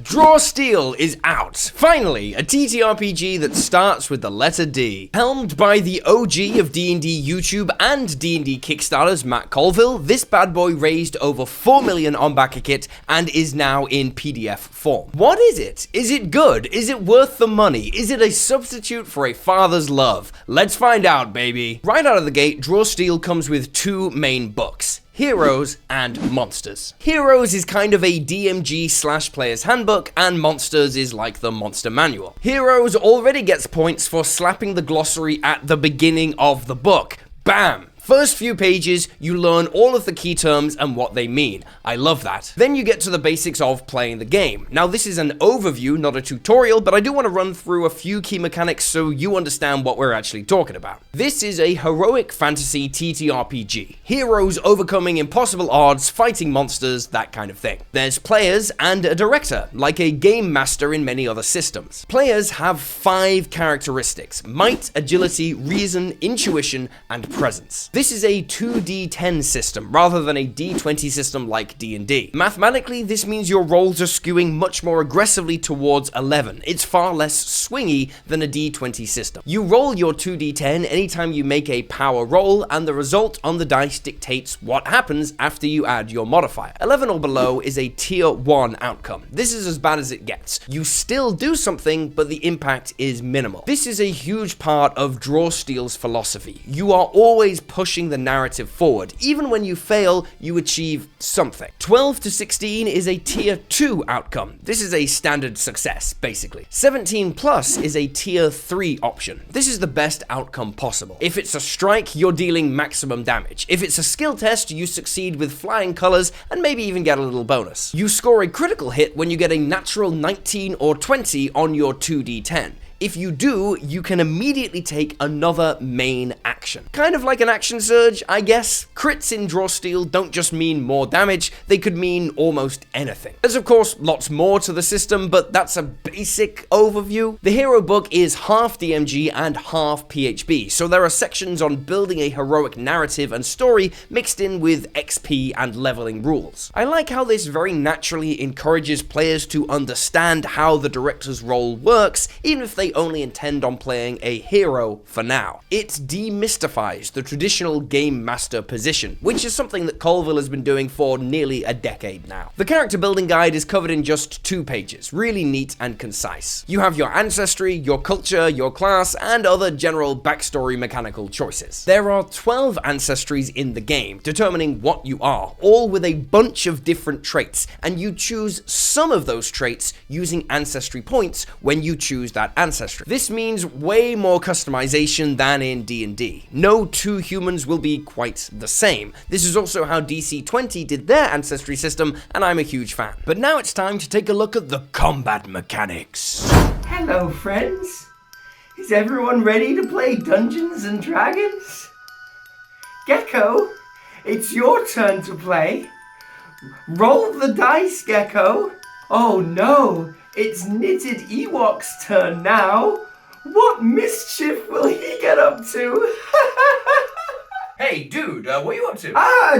Draw Steel is out. Finally, a TTRPG that starts with the letter D. Helmed by the OG of D&D YouTube and D&D Kickstarters, Matt Colville, this bad boy raised over 4 million on BackerKit and is now in PDF form. What is it? Is it good? Is it worth the money? Is it a substitute for a father's love? Let's find out, baby. Right out of the gate, Draw Steel comes with two main books: Heroes and Monsters. Heroes is kind of a DMG/player's handbook, and Monsters is like the monster manual. Heroes already gets points for slapping the glossary at the beginning of the book. Bam! First few pages, you learn all of the key terms and what they mean. I love that. Then you get to the basics of playing the game. Now this is an overview, not a tutorial, but I do want to run through a few key mechanics so you understand what we're actually talking about. This is a heroic fantasy TTRPG. Heroes overcoming impossible odds, fighting monsters, that kind of thing. There's players and a director, like a game master in many other systems. Players have 5 characteristics: might, agility, reason, intuition, and presence. This is a 2d10 system rather than a d20 system like D&D. Mathematically, this means your rolls are skewing much more aggressively towards 11. It's far less swingy than a d20 system. You roll your 2d10 anytime you make a power roll, and the result on the dice dictates what happens after you add your modifier. 11 or below is a tier 1 outcome. This is as bad as it gets. You still do something, but the impact is minimal. This is a huge part of Draw Steel's philosophy. You are always pushing the narrative forward. Even when you fail, you achieve something. 12 to 16 is a tier 2 outcome. This is a standard success, basically. 17 plus is a tier 3 option. This is the best outcome possible. If it's a strike, you're dealing maximum damage. If it's a skill test, you succeed with flying colors and maybe even get a little bonus. You score a critical hit when you get a natural 19 or 20 on your 2d10. If you do, you can immediately take another main action. Kind of like an action surge, I guess. Crits in Draw Steel don't just mean more damage, they could mean almost anything. There's of course lots more to the system, but that's a basic overview. The hero book is half DMG and half PHB, so there are sections on building a heroic narrative and story mixed in with XP and leveling rules. I like how this very naturally encourages players to understand how the director's role works, even if they only intend on playing a hero for now. It demystifies the traditional game master position, which is something that Colville has been doing for nearly a decade now. The character building guide is covered in just 2 pages, really neat and concise. You have your ancestry, your culture, your class, and other general backstory mechanical choices. There are 12 ancestries in the game, determining what you are, all with a bunch of different traits, and you choose some of those traits using ancestry points when you choose that ancestry. This means way more customization than in D&D. No 2 humans will be quite the same. This is also how DC-20 did their ancestry system, and I'm a huge fan. But now it's time to take a look at the combat mechanics. Hello, friends. Is everyone ready to play Dungeons and Dragons? Gecko, it's your turn to play. Roll the dice, Gecko. Oh no, it's Knitted Ewok's turn now. What mischief will he get up to? Hey, dude, what are you up to?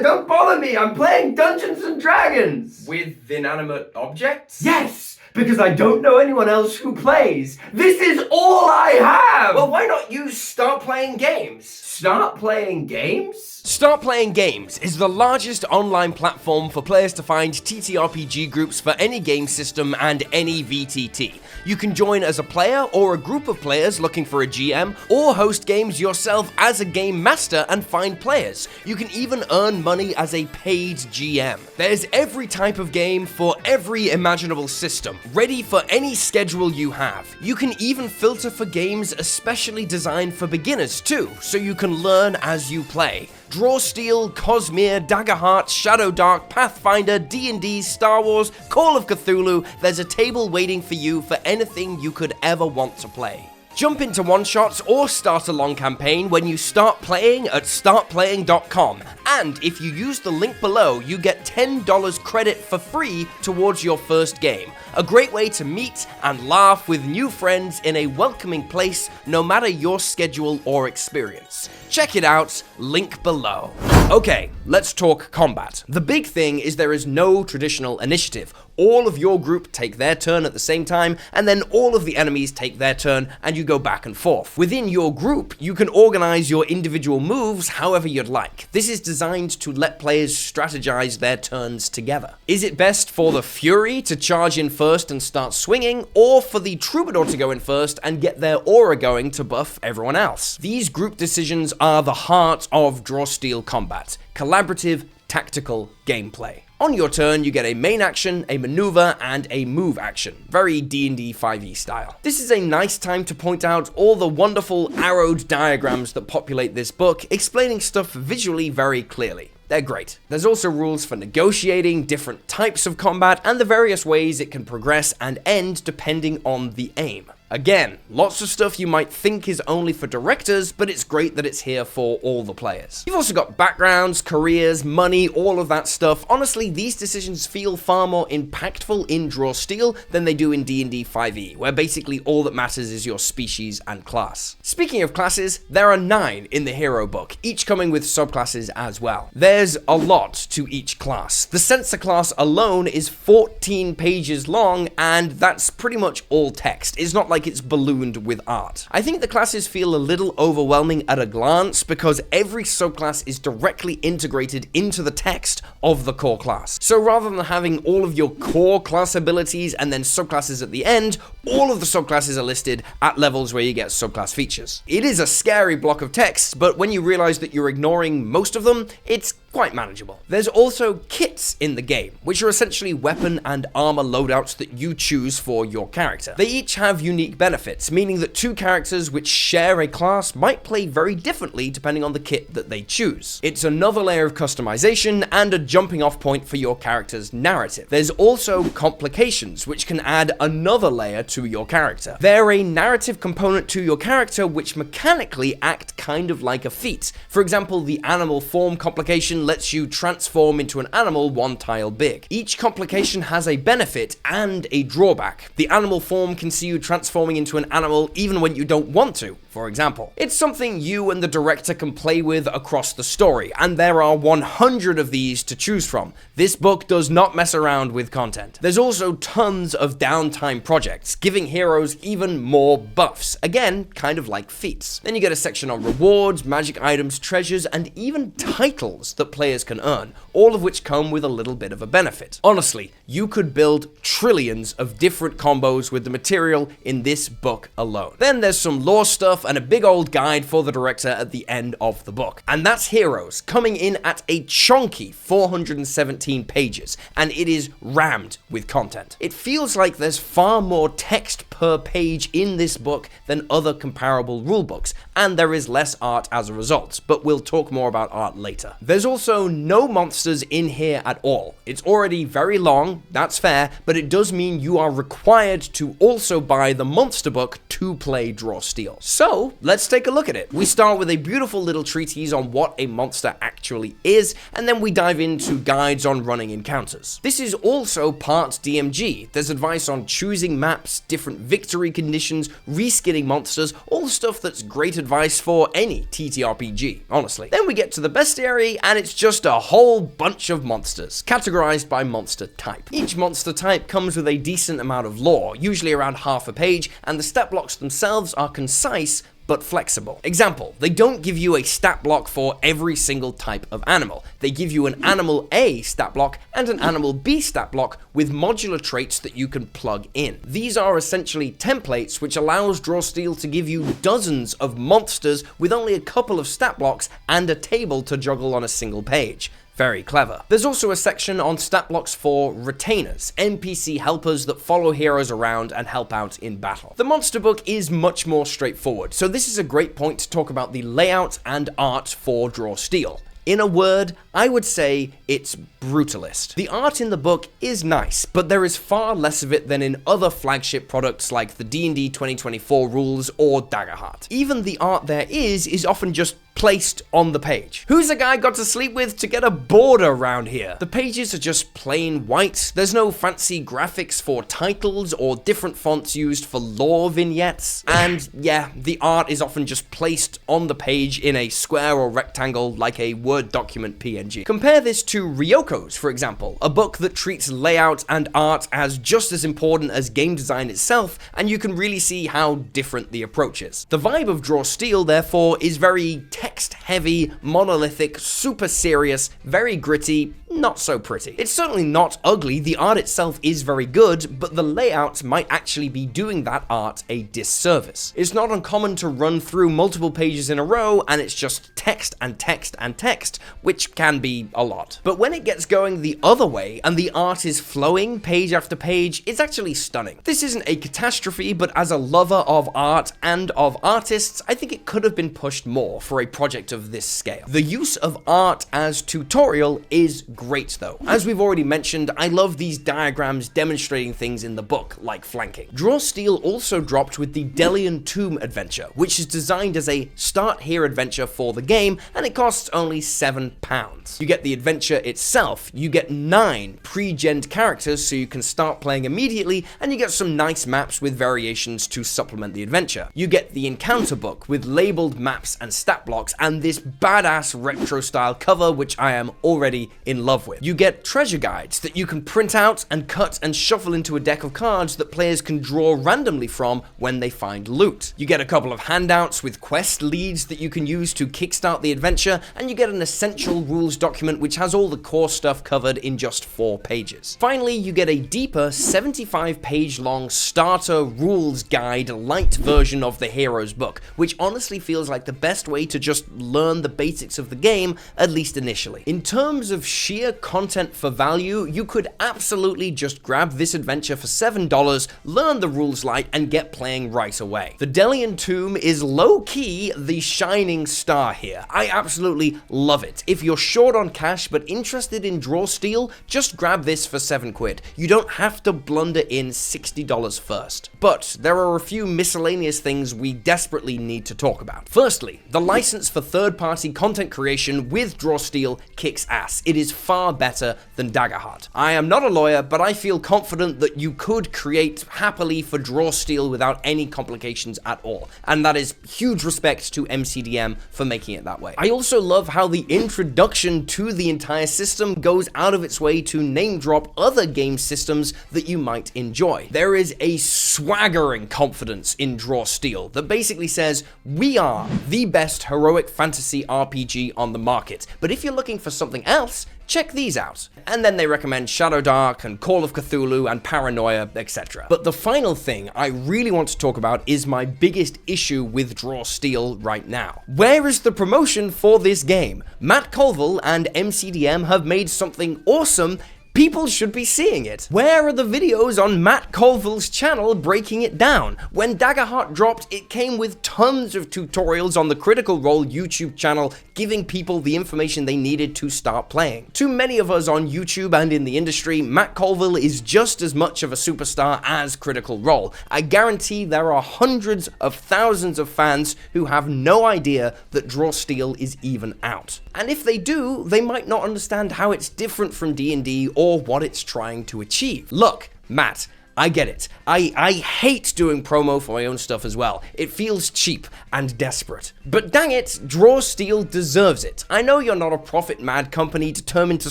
Don't bother me. I'm playing Dungeons and Dragons. With inanimate objects? Yes, because I don't know anyone else who plays. This is all I have. Well, why not you start playing games? Start playing games? Start Playing Games is the largest online platform for players to find TTRPG groups for any game system and any VTT. You can join as a player or a group of players looking for a GM, or host games yourself as a game master and find players. You can even earn money as a paid GM. There's every type of game for every imaginable system, ready for any schedule you have. You can even filter for games especially designed for beginners too, so you can learn as you play. Draw Steel, Cosmere, Daggerheart, Shadow Dark, Pathfinder, D&D, Star Wars, Call of Cthulhu, there's a table waiting for you for anything you could ever want to play. Jump into one-shots or start a long campaign when you start playing at startplaying.com, and if you use the link below, you get $10 credit for free towards your first game. A great way to meet and laugh with new friends in a welcoming place, no matter your schedule or experience. Check it out, link below. Okay, let's talk combat. The big thing is there is no traditional initiative. all of your group take their turn at the same time, and then all of the enemies take their turn, and you go back and forth. Within your group, you can organize your individual moves however you'd like. This is designed to let players strategize their turns together. Is it best for the Fury to charge in first and start swinging, or for the Troubadour to go in first and get their aura going to buff everyone else? These group decisions are the heart of Draw Steel combat. Collaborative, tactical gameplay. On your turn, you get a main action, a maneuver, and a move action. Very D&D 5e style. This is a nice time to point out all the wonderful arrowed diagrams that populate this book, explaining stuff visually very clearly. They're great. There's also rules for negotiating, different types of combat, and the various ways it can progress and end depending on the aim. Again, lots of stuff you might think is only for directors, but it's great that it's here for all the players. You've also got backgrounds, careers, money, all of that stuff. Honestly, these decisions feel far more impactful in Draw Steel than they do in D&D 5e, where basically all that matters is your species and class. Speaking of classes, there are 9 in the hero book, each coming with subclasses as well. There's a lot to each class. The sensor class alone is 14 pages long, and that's pretty much all text. It's not like it's ballooned with art. I think the classes feel a little overwhelming at a glance because every subclass is directly integrated into the text of the core class. So rather than having all of your core class abilities and then subclasses at the end, all of the subclasses are listed at levels where you get subclass features. It is a scary block of text, but when you realize that you're ignoring most of them, it's quite manageable. There's also kits in the game, which are essentially weapon and armor loadouts that you choose for your character. They each have unique benefits, meaning that 2 characters which share a class might play very differently depending on the kit that they choose. It's another layer of customization and a jumping off point for your character's narrative. There's also complications, which can add another layer to your character. They're a narrative component to your character which mechanically act kind of like a feat. For example, the animal form complication lets you transform into an animal 1 tile big. Each complication has a benefit and a drawback. The animal form can see you transforming into an animal even when you don't want to, for example. It's something you and the director can play with across the story, and there are 100 of these to choose from. This book does not mess around with content. There's also tons of downtime projects, giving heroes even more buffs. Again, kind of like feats. Then you get a section on rewards, magic items, treasures, and even titles that players can earn, all of which come with a little bit of a benefit. Honestly, you could build trillions of different combos with the material in this book alone. Then there's some lore stuff and a big old guide for the director at the end of the book. And that's Heroes, coming in at a chunky 417 pages, and it is rammed with content. It feels like there's far more text per page in this book than other comparable rulebooks, and there is less art as a result, but we'll talk more about art later. There's also no monsters in here at all. It's already very long, that's fair, but it does mean you are required to also buy the monster book to play Draw Steel. So, let's take a look at it. We start with a beautiful little treatise on what a monster actually is, and then we dive into guides on running encounters. This is also part DMG. There's advice on choosing maps, different victory conditions, reskinning monsters, all stuff that's great advice for any TTRPG, honestly. Then we get to the bestiary, and it's just a whole bunch of monsters, categorized by monster type. Each monster type comes with a decent amount of lore, usually around half a page, and the stat blocks themselves are concise but flexible. Example, they don't give you a stat block for every single type of animal. They give you an animal A stat block and an animal B stat block with modular traits that you can plug in. These are essentially templates which allows Draw Steel to give you dozens of monsters with only a couple of stat blocks and a table to juggle on a single page. Very clever. There's also a section on stat blocks for retainers, NPC helpers that follow heroes around and help out in battle. The monster book is much more straightforward, so this is a great point to talk about the layout and art for Draw Steel. In a word, I would say it's brutalist. The art in the book is nice, but there is far less of it than in other flagship products like the D&D 2024 rules or Daggerheart. Even the art there is often just placed on the page. Who's a guy got to sleep with to get a border around here? The pages are just plain white. There's no fancy graphics for titles or different fonts used for lore vignettes. And yeah, the art is often just placed on the page in a square or rectangle like a Word document PNG. Compare this to Ryoko's, for example, a book that treats layout and art as just as important as game design itself, and you can really see how different the approach is. The vibe of Draw Steel, therefore, is very text-heavy, monolithic, super serious, very gritty, not so pretty. It's certainly not ugly, the art itself is very good, but the layout might actually be doing that art a disservice. It's not uncommon to run through multiple pages in a row and it's just text and text and text, which can be a lot. But when it gets going the other way and the art is flowing page after page, it's actually stunning. This isn't a catastrophe, but as a lover of art and of artists, I think it could have been pushed more for a project of this scale. The use of art as tutorial is great though. As we've already mentioned, I love these diagrams demonstrating things in the book, like flanking. Draw Steel also dropped with the Delian Tomb adventure, which is designed as a start here adventure for the game, and it costs only £7. You get the adventure itself, you get 9 pre-gen characters so you can start playing immediately, and you get some nice maps with variations to supplement the adventure. You get the encounter book with labeled maps and stat blocks, and this badass retro style cover, which I am already in love with. You get treasure guides that you can print out and cut and shuffle into a deck of cards that players can draw randomly from when they find loot. You get a couple of handouts with quest leads that you can use to kickstart the adventure, and you get an essential rules document which has all the core stuff covered in just 4 pages. Finally, you get a deeper 75-page long starter rules guide light version of the hero's book, which honestly feels like the best way to just learn the basics of the game, at least initially. In terms of sheer content for value, you could absolutely just grab this adventure for $7, learn the rules light, and get playing right away. The Delian Tomb is low-key the shining star here. I absolutely love it. If you're short on cash but interested in Draw Steel, just grab this for £7. You don't have to blunder in $60 first. But there are a few miscellaneous things we desperately need to talk about. Firstly, the license for third-party content creation with Draw Steel kicks ass. It is far better than Daggerheart. I am not a lawyer, but I feel confident that you could create happily for Draw Steel without any complications at all, and that is huge respect to MCDM for making it that way. I also love how the introduction to the entire system goes out of its way to name drop other game systems that you might enjoy. There is a swaggering confidence in Draw Steel that basically says, we are the best heroic fantasy RPG on the market, but if you're looking for something else, check these out. And then they recommend Shadow Dark and Call of Cthulhu and Paranoia, etc. But the final thing I really want to talk about is my biggest issue with Draw Steel right now. Where is the promotion for this game? Matt Colville and MCDM have made something awesome. People should be seeing it. Where are the videos on Matt Colville's channel breaking it down? When Daggerheart dropped, it came with tons of tutorials on the Critical Role YouTube channel, giving people the information they needed to start playing. To many of us on YouTube and in the industry, Matt Colville is just as much of a superstar as Critical Role. I guarantee there are hundreds of thousands of fans who have no idea that Draw Steel is even out. And if they do, they might not understand how it's different from D&D or what it's trying to achieve. Look, Matt, I get it. I hate doing promo for my own stuff as well. It feels cheap and desperate. But dang it, Draw Steel deserves it. I know you're not a profit-mad company determined to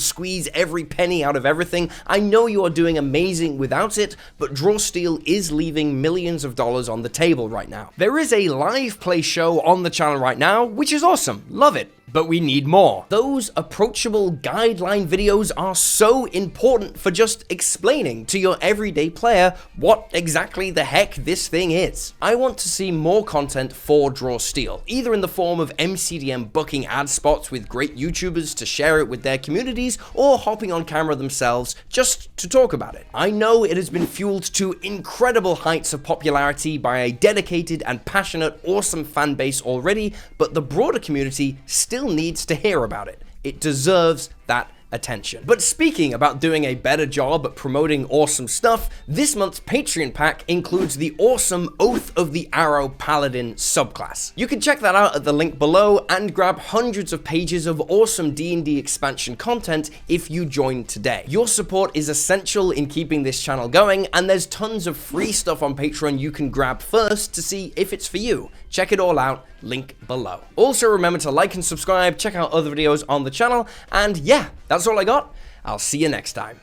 squeeze every penny out of everything. I know you are doing amazing without it, but Draw Steel is leaving millions of dollars on the table right now. There is a live play show on the channel right now, which is awesome. Love it. But we need more. Those approachable guideline videos are so important for just explaining to your everyday player what exactly the heck this thing is. I want to see more content for Draw Steel, either in the form of MCDM booking ad spots with great YouTubers to share it with their communities, or hopping on camera themselves just to talk about it. I know it has been fueled to incredible heights of popularity by a dedicated and passionate, awesome fan base already, but the broader community still needs to hear about it. It deserves that attention. But speaking about doing a better job at promoting awesome stuff, this month's Patreon pack includes the awesome Oath of the Arrow Paladin subclass. You can check that out at the link below and grab hundreds of pages of awesome D&D expansion content if you join today. Your support is essential in keeping this channel going, and there's tons of free stuff on Patreon you can grab first to see if it's for you. Check it all out, link below. Also remember to like and subscribe, check out other videos on the channel, and yeah, that's all I got. I'll see you next time.